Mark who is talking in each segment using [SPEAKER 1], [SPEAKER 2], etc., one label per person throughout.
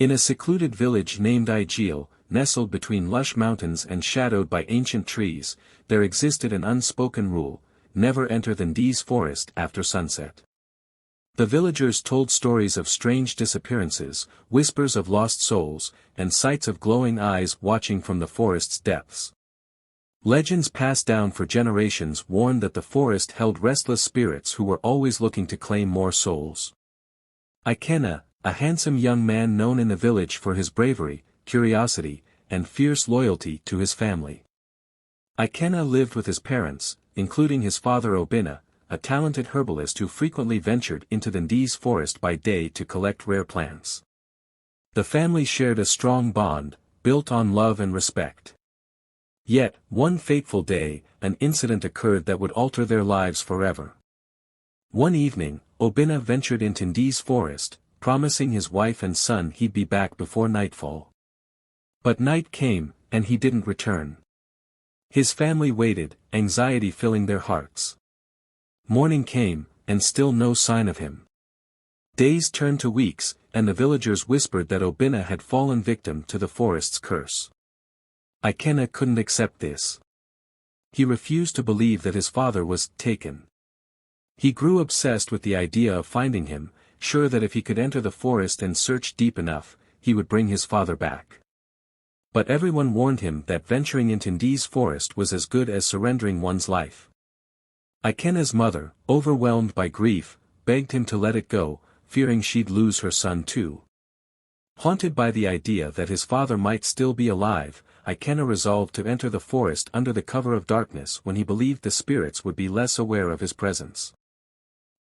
[SPEAKER 1] In a secluded village named Igil, nestled between lush mountains and shadowed by ancient trees, there existed an unspoken rule: never enter the Ndee's forest after sunset. The villagers told stories of strange disappearances, whispers of lost souls, and sights of glowing eyes watching from the forest's depths. Legends passed down for generations warned that the forest held restless spirits who were always looking to claim more souls. Ikenna, a handsome young man known in the village for his bravery, curiosity, and fierce loyalty to his family. Ikenna lived with his parents, including his father Obinna, a talented herbalist who frequently ventured into the Ndee's forest by day to collect rare plants. The family shared a strong bond, built on love and respect. Yet, one fateful day, an incident occurred that would alter their lives forever. One evening, Obinna ventured into Ndee's forest, promising his wife and son he'd be back before nightfall. But night came, and he didn't return. His family waited, anxiety filling their hearts. Morning came, and still no sign of him. Days turned to weeks, and the villagers whispered that Obinna had fallen victim to the forest's curse. Ikenna couldn't accept this. He refused to believe that his father was taken. He grew obsessed with the idea of finding him, sure that if he could enter the forest and search deep enough, he would bring his father back. But everyone warned him that venturing into Ndee's forest was as good as surrendering one's life. Ikenna's mother, overwhelmed by grief, begged him to let it go, fearing she'd lose her son too. Haunted by the idea that his father might still be alive, Ikenna resolved to enter the forest under the cover of darkness when he believed the spirits would be less aware of his presence.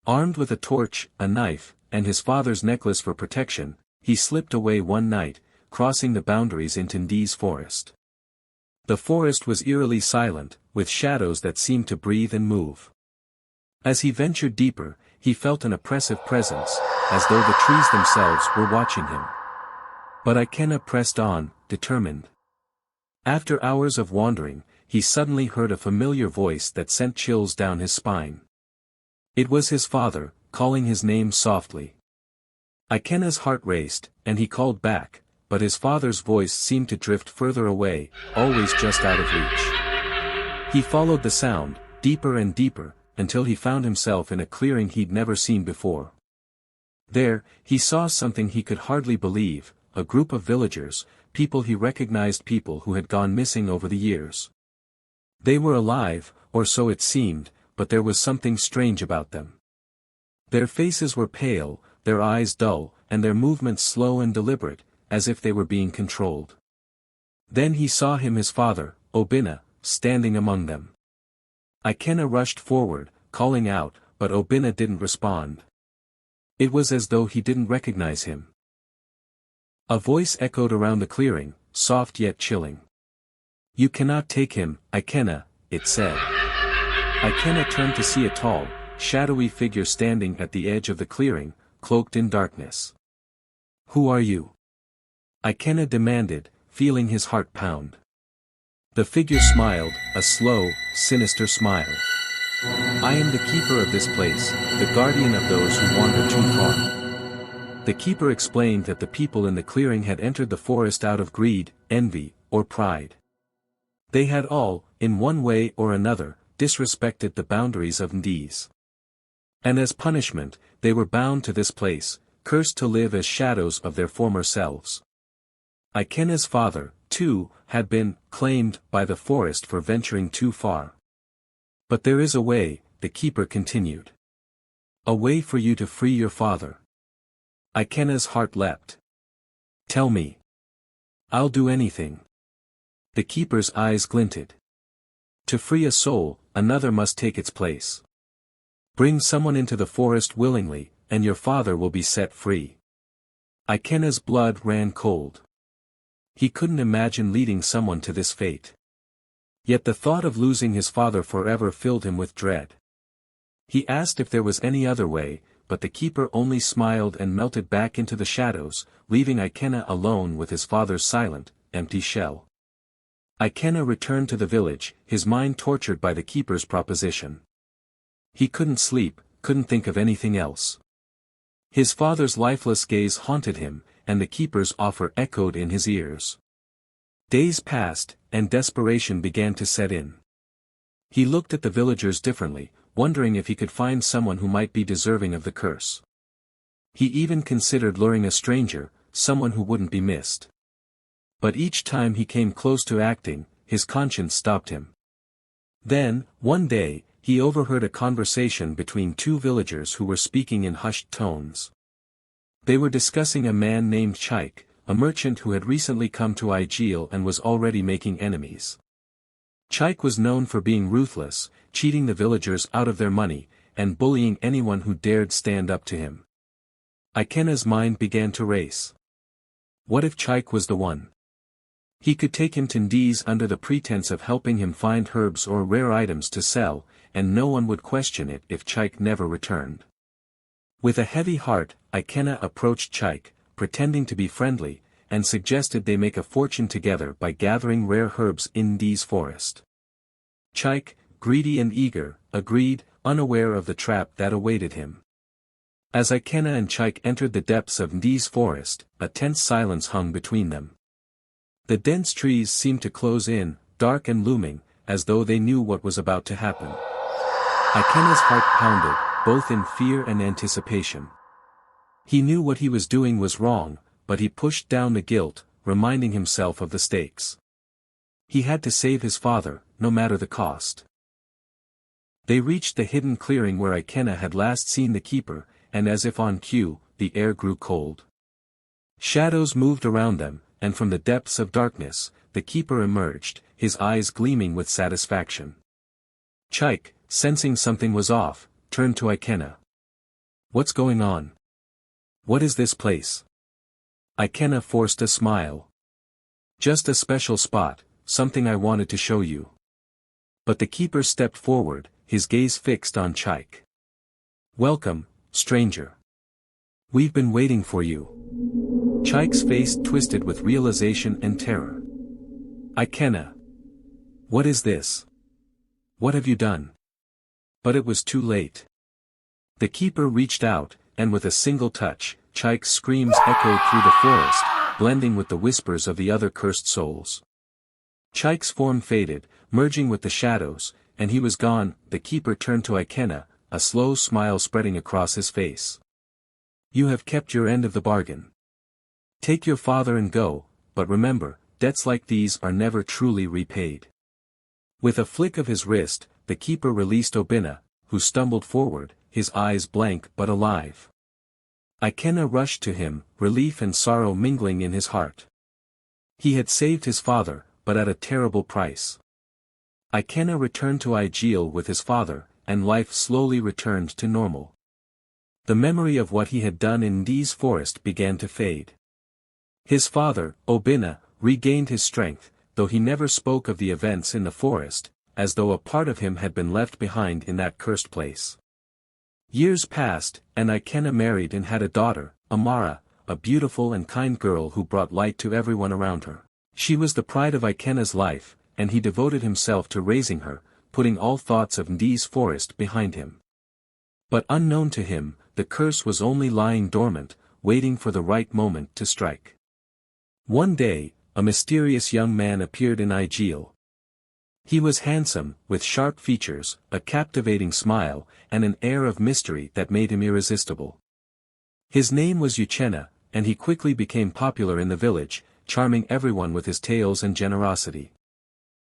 [SPEAKER 1] Armed with a torch, a knife, and his father's necklace for protection, he slipped away one night, crossing the boundaries into Ndee's forest. The forest was eerily silent, with shadows that seemed to breathe and move. As he ventured deeper, he felt an oppressive presence, as though the trees themselves were watching him. But Ikenna pressed on, determined. After hours of wandering, he suddenly heard a familiar voice that sent chills down his spine. It was his father, calling his name softly. Ikenna's heart raced, and he called back, but his father's voice seemed to drift further away, always just out of reach. He followed the sound, deeper and deeper, until he found himself in a clearing he'd never seen before. There, he saw something he could hardly believe: a group of villagers, people he recognized, people who had gone missing over the years. They were alive, or so it seemed, but there was something strange about them. Their faces were pale, their eyes dull, and their movements slow and deliberate, as if they were being controlled. Then he saw his father, Obinna, standing among them. Ikenna rushed forward, calling out, but Obinna didn't respond. It was as though he didn't recognize him. A voice echoed around the clearing, soft yet chilling. "You cannot take him, Ikenna," it said. Ikenna turned to see a tall, shadowy figure standing at the edge of the clearing, cloaked in darkness. "Who are you?" Ikenna demanded, feeling his heart pound. The figure smiled, a slow, sinister smile. "I am the keeper of this place, the guardian of those who wander too far." The keeper explained that the people in the clearing had entered the forest out of greed, envy, or pride. They had all, in one way or another, disrespected the boundaries of Ndee's. And as punishment, they were bound to this place, cursed to live as shadows of their former selves. Ikenna's father, too, had been claimed by the forest for venturing too far. "But there is a way," the keeper continued. "A way for you to free your father." Ikenna's heart leapt. "Tell me. I'll do anything." The keeper's eyes glinted. "To free a soul, another must take its place. Bring someone into the forest willingly, and your father will be set free." Ikenna's blood ran cold. He couldn't imagine leading someone to this fate. Yet the thought of losing his father forever filled him with dread. He asked if there was any other way, but the keeper only smiled and melted back into the shadows, leaving Ikenna alone with his father's silent, empty shell. Ikenna returned to the village, his mind tortured by the keeper's proposition. He couldn't sleep, couldn't think of anything else. His father's lifeless gaze haunted him, and the keeper's offer echoed in his ears. Days passed, and desperation began to set in. He looked at the villagers differently, wondering if he could find someone who might be deserving of the curse. He even considered luring a stranger, someone who wouldn't be missed. But each time he came close to acting, his conscience stopped him. Then, one day, he overheard a conversation between two villagers who were speaking in hushed tones. They were discussing a man named Chaik, a merchant who had recently come to Igil and was already making enemies. Chaik was known for being ruthless, cheating the villagers out of their money, and bullying anyone who dared stand up to him. Ikena's mind began to race. What if Chaik was the one? He could take him to Ndiz under the pretense of helping him find herbs or rare items to sell, and no one would question it if Chaik never returned. With a heavy heart, Ikena approached Chaik, pretending to be friendly, and suggested they make a fortune together by gathering rare herbs in Ndiz forest. Chaik, greedy and eager, agreed, unaware of the trap that awaited him. As Ikena and Chaik entered the depths of Ndiz forest, a tense silence hung between them. The dense trees seemed to close in, dark and looming, as though they knew what was about to happen. Ikena's heart pounded, both in fear and anticipation. He knew what he was doing was wrong, but he pushed down the guilt, reminding himself of the stakes. He had to save his father, no matter the cost. They reached the hidden clearing where Ikena had last seen the keeper, and as if on cue, the air grew cold. Shadows moved around them, and from the depths of darkness, the keeper emerged, his eyes gleaming with satisfaction. Chaik, sensing something was off, turned to Ikena. "What's going on? What is this place?" Ikena forced a smile. "Just a special spot, something I wanted to show you." But the keeper stepped forward, his gaze fixed on Chaik. "Welcome, stranger. We've been waiting for you." Chaik's face twisted with realization and terror. "Ikena. What is this? What have you done?" But it was too late. The keeper reached out, and with a single touch, Chaik's screams echoed through the forest, blending with the whispers of the other cursed souls. Chaik's form faded, merging with the shadows, and he was gone. The keeper turned to Ikena, a slow smile spreading across his face. "You have kept your end of the bargain. Take your father and go, but remember, debts like these are never truly repaid." With a flick of his wrist, the keeper released Obina, who stumbled forward, his eyes blank but alive. Ikena rushed to him, relief and sorrow mingling in his heart. He had saved his father, but at a terrible price. Ikena returned to Igil with his father, and life slowly returned to normal. The memory of what he had done in Ndiz forest began to fade. His father, Obina, regained his strength, though he never spoke of the events in the forest, as though a part of him had been left behind in that cursed place. Years passed, and Ikena married and had a daughter, Amara, a beautiful and kind girl who brought light to everyone around her. She was the pride of Ikena's life, and he devoted himself to raising her, putting all thoughts of Ndiz forest behind him. But unknown to him, the curse was only lying dormant, waiting for the right moment to strike. One day, a mysterious young man appeared in Igil. He was handsome, with sharp features, a captivating smile, and an air of mystery that made him irresistible. His name was Uchenna, and he quickly became popular in the village, charming everyone with his tales and generosity.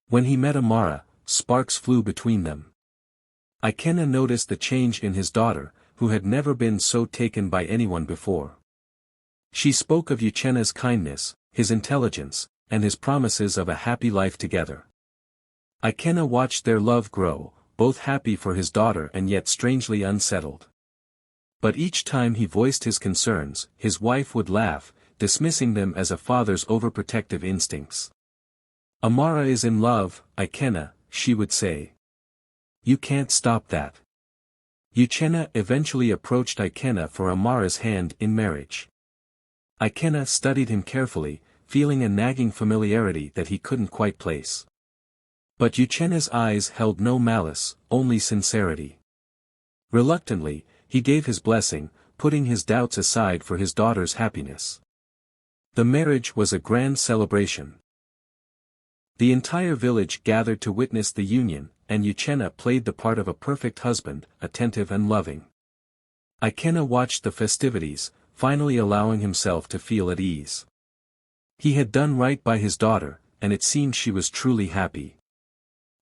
[SPEAKER 1] When he met Amara, sparks flew between them. Ikena noticed the change in his daughter, who had never been so taken by anyone before. She spoke of Uchenna's kindness, his intelligence, and his promises of a happy life together. Ikena watched their love grow, both happy for his daughter and yet strangely unsettled. But each time he voiced his concerns, his wife would laugh, dismissing them as a father's overprotective instincts. "Amara is in love, Ikena," she would say. "You can't stop that." Uchenna eventually approached Ikena for Amara's hand in marriage. Ikena studied him carefully, feeling a nagging familiarity that he couldn't quite place. But Uchenna's eyes held no malice, only sincerity. Reluctantly, he gave his blessing, putting his doubts aside for his daughter's happiness. The marriage was a grand celebration. The entire village gathered to witness the union, and Uchenna played the part of a perfect husband, attentive and loving. Ikenna watched the festivities, finally allowing himself to feel at ease. He had done right by his daughter, and it seemed she was truly happy.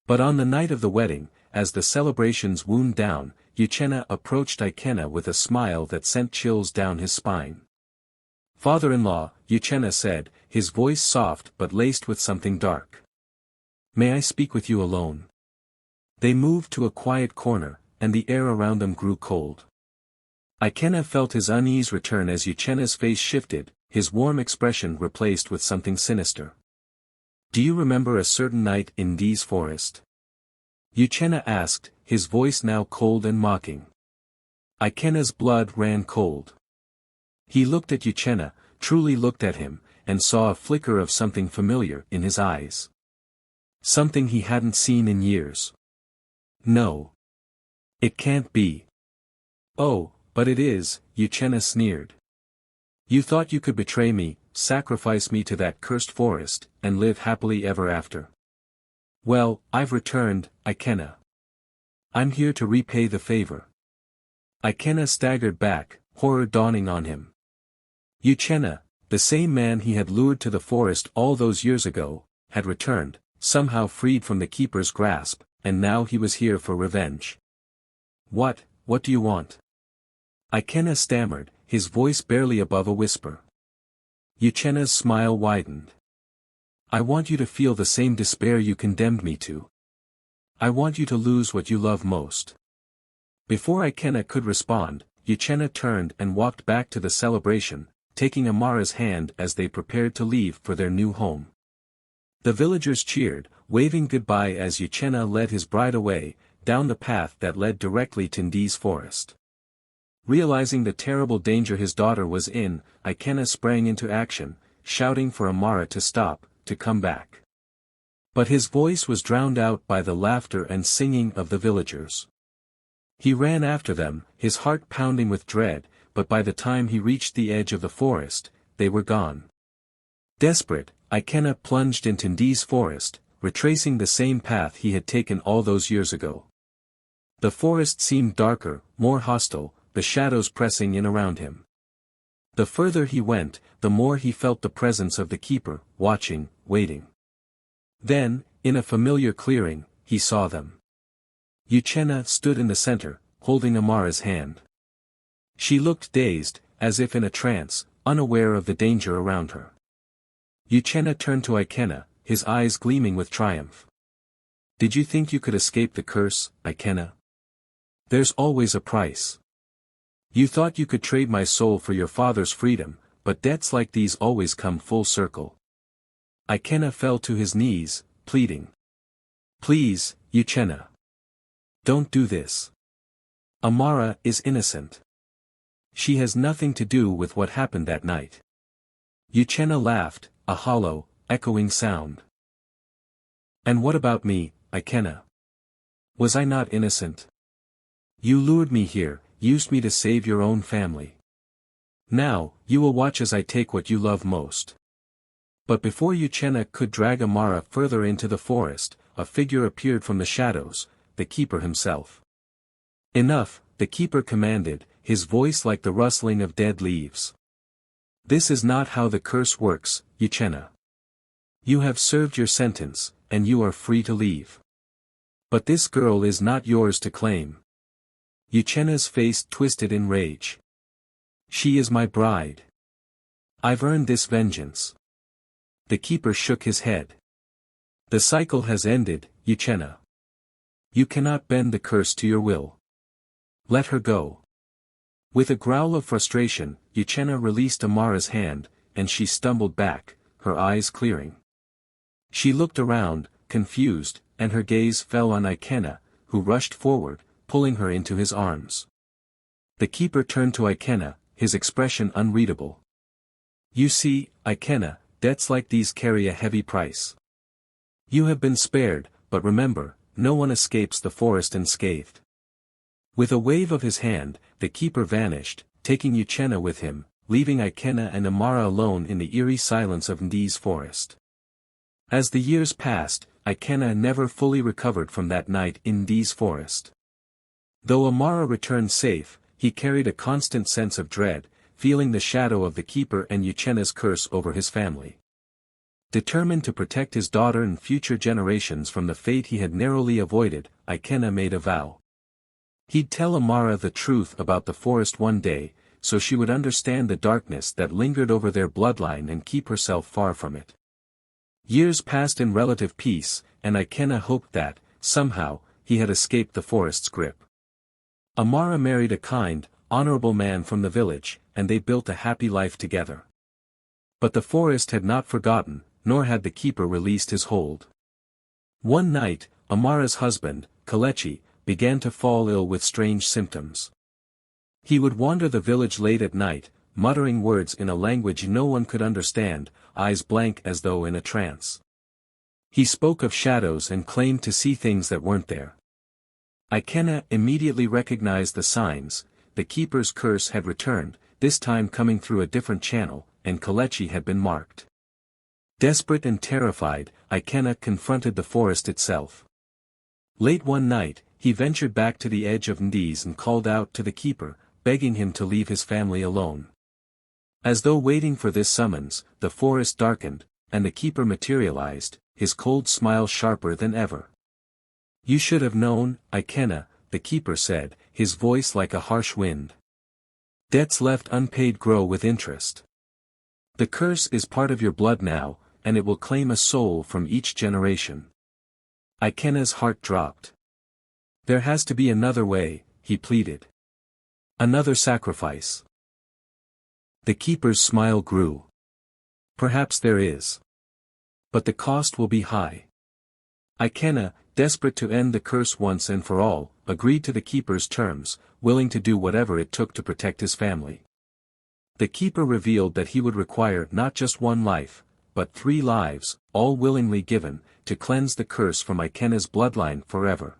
[SPEAKER 1] But on the night of the wedding, as the celebrations wound down, Uchenna approached Ikenna with a smile that sent chills down his spine. "Father-in-law," Uchenna said, his voice soft but laced with something dark. "May I speak with you alone?" They moved to a quiet corner, and the air around them grew cold. Ikenna felt his unease return as Uchenna's face shifted, his warm expression replaced with something sinister. "Do you remember a certain night in Dee's forest?" Uchenna asked, his voice now cold and mocking. Ikenna's blood ran cold. He looked at Uchenna, truly looked at him, and saw a flicker of something familiar in his eyes. Something he hadn't seen in years. "No. It can't be." "Oh, but it is," Uchenna sneered. "You thought you could betray me, sacrifice me to that cursed forest, and live happily ever after. Well, I've returned, Ikenna. I'm here to repay the favor." Ikenna staggered back, horror dawning on him. Uchenna, the same man he had lured to the forest all those years ago, had returned, somehow freed from the keeper's grasp, and now he was here for revenge. What do you want?" Ikenna stammered, his voice barely above a whisper. Uchenna's smile widened. "I want you to feel the same despair you condemned me to. I want you to lose what you love most." Before Ikenna could respond, Uchenna turned and walked back to the celebration, taking Amara's hand as they prepared to leave for their new home. The villagers cheered, waving goodbye as Uchenna led his bride away, down the path that led directly to Ndee's forest. Realizing the terrible danger his daughter was in, Ikenna sprang into action, shouting for Amara to stop, to come back. But his voice was drowned out by the laughter and singing of the villagers. He ran after them, his heart pounding with dread, but by the time he reached the edge of the forest, they were gone. Desperate, Ikenna plunged into Ndee's forest, retracing the same path he had taken all those years ago. The forest seemed darker, more hostile, the shadows pressing in around him. The further he went, the more he felt the presence of the keeper, watching, waiting. Then, in a familiar clearing, he saw them. Uchenna stood in the center, holding Amara's hand. She looked dazed, as if in a trance, unaware of the danger around her. Uchenna turned to Ikenna, his eyes gleaming with triumph. "Did you think you could escape the curse, Ikenna? There's always a price. You thought you could trade my soul for your father's freedom, but debts like these always come full circle." Ikenna fell to his knees, pleading. "Please, Uchenna. Don't do this. Amara is innocent. She has nothing to do with what happened that night." Uchenna laughed, a hollow, echoing sound. "And what about me, Ikenna? Was I not innocent? You lured me here, used me to save your own family. Now, you will watch as I take what you love most." But before Uchenna could drag Amara further into the forest, a figure appeared from the shadows, the keeper himself. "Enough," the keeper commanded, his voice like the rustling of dead leaves. "This is not how the curse works, Uchenna. You have served your sentence, and you are free to leave. But this girl is not yours to claim." Uchenna's face twisted in rage. "She is my bride. I've earned this vengeance." The keeper shook his head. "The cycle has ended, Uchenna. You cannot bend the curse to your will. Let her go." With a growl of frustration, Uchenna released Amara's hand, and she stumbled back, her eyes clearing. She looked around, confused, and her gaze fell on Ikenna, who rushed forward, pulling her into his arms. The keeper turned to Ikenna, his expression unreadable. "You see, Ikenna, debts like these carry a heavy price. You have been spared, but remember, no one escapes the forest unscathed." With a wave of his hand, the keeper vanished, taking Uchenna with him, leaving Ikena and Amara alone in the eerie silence of Ndi's forest. As the years passed, Ikena never fully recovered from that night in Ndi's forest. Though Amara returned safe, he carried a constant sense of dread, feeling the shadow of the keeper and Uchena's curse over his family. Determined to protect his daughter and future generations from the fate he had narrowly avoided, Ikena made a vow. He'd tell Amara the truth about the forest one day, so she would understand the darkness that lingered over their bloodline and keep herself far from it. Years passed in relative peace, and Ikena hoped that, somehow, he had escaped the forest's grip. Amara married a kind, honorable man from the village, and they built a happy life together. But the forest had not forgotten, nor had the keeper released his hold. One night, Amara's husband, Kalechi, began to fall ill with strange symptoms. He would wander the village late at night, muttering words in a language no one could understand, eyes blank as though in a trance. He spoke of shadows and claimed to see things that weren't there. Ikena immediately recognized the signs. The keeper's curse had returned, this time coming through a different channel, and Kalechi had been marked. Desperate and terrified, Ikena confronted the forest itself. Late one night, he ventured back to the edge of Ndi's and called out to the keeper, begging him to leave his family alone. As though waiting for this summons, the forest darkened, and the keeper materialized, his cold smile sharper than ever. "You should have known, Ikena," the keeper said, his voice like a harsh wind. "Debts left unpaid grow with interest. The curse is part of your blood now, and it will claim a soul from each generation." Ikena's heart dropped. "There has to be another way," he pleaded. "Another sacrifice." The keeper's smile grew. "Perhaps there is. But the cost will be high." Ikena, desperate to end the curse once and for all, agreed to the keeper's terms, willing to do whatever it took to protect his family. The keeper revealed that he would require not just one life, but 3 lives, all willingly given, to cleanse the curse from Ikena's bloodline forever.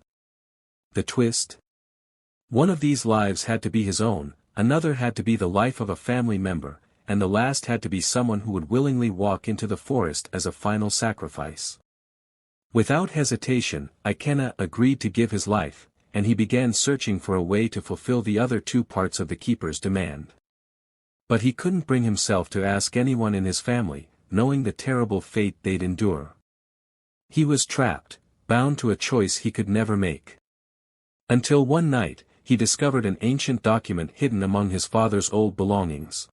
[SPEAKER 1] The twist? One of these lives had to be his own, another had to be the life of a family member, and the last had to be someone who would willingly walk into the forest as a final sacrifice. Without hesitation, Ikena agreed to give his life, and he began searching for a way to fulfill the other 2 parts of the keeper's demand. But he couldn't bring himself to ask anyone in his family, knowing the terrible fate they'd endure. He was trapped, bound to a choice he could never make. Until one night, he discovered an ancient document hidden among his father's old belongings.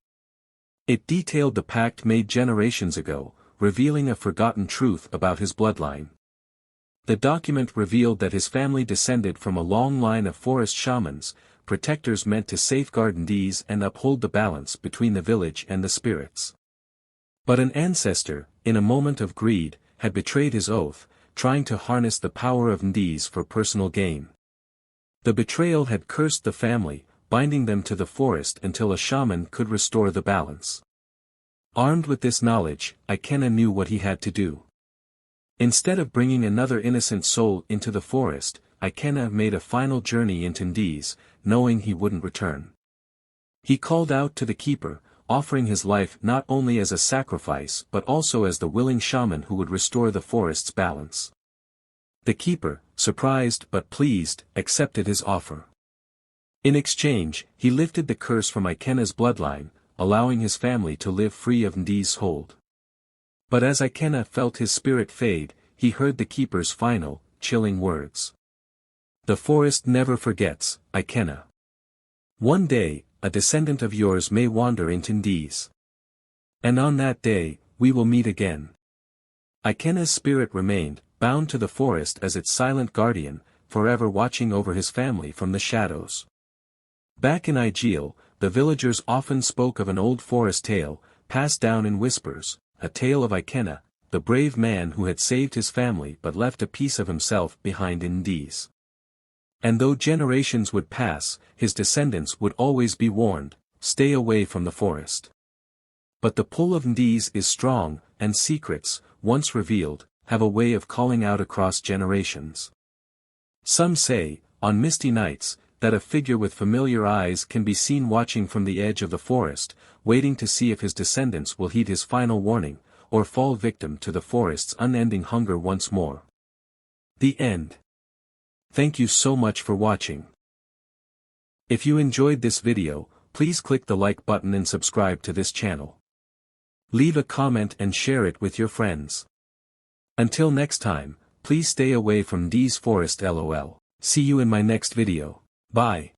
[SPEAKER 1] It detailed the pact made generations ago, revealing a forgotten truth about his bloodline. The document revealed that his family descended from a long line of forest shamans, protectors meant to safeguard Ndis and uphold the balance between the village and the spirits. But an ancestor, in a moment of greed, had betrayed his oath, trying to harness the power of Ndis for personal gain. The betrayal had cursed the family, binding them to the forest until a shaman could restore the balance. Armed with this knowledge, Ikena knew what he had to do. Instead of bringing another innocent soul into the forest, Ikena made a final journey into Ndis, knowing he wouldn't return. He called out to the keeper, offering his life not only as a sacrifice but also as the willing shaman who would restore the forest's balance. The keeper, surprised but pleased, accepted his offer. In exchange, he lifted the curse from Ikena's bloodline, allowing his family to live free of Ndi's hold. But as Ikena felt his spirit fade, he heard the keeper's final, chilling words. "The forest never forgets, Ikena. One day, a descendant of yours may wander into Ndis. And on that day, we will meet again." Ikena's spirit remained, bound to the forest as its silent guardian, forever watching over his family from the shadows. Back in Ijeal, the villagers often spoke of an old forest tale, passed down in whispers, a tale of Ikena, the brave man who had saved his family but left a piece of himself behind in Ndis. And though generations would pass, his descendants would always be warned, stay away from the forest. But the pull of Ndis is strong, and secrets, once revealed, have a way of calling out across generations. Some say, on misty nights, that a figure with familiar eyes can be seen watching from the edge of the forest, waiting to see if his descendants will heed his final warning, or fall victim to the forest's unending hunger once more. The end. Thank you so much for watching. If you enjoyed this video, please click the like button and subscribe to this channel. Leave a comment and share it with your friends. Until next time, please stay away from these forest LOL. See you in my next video. Bye.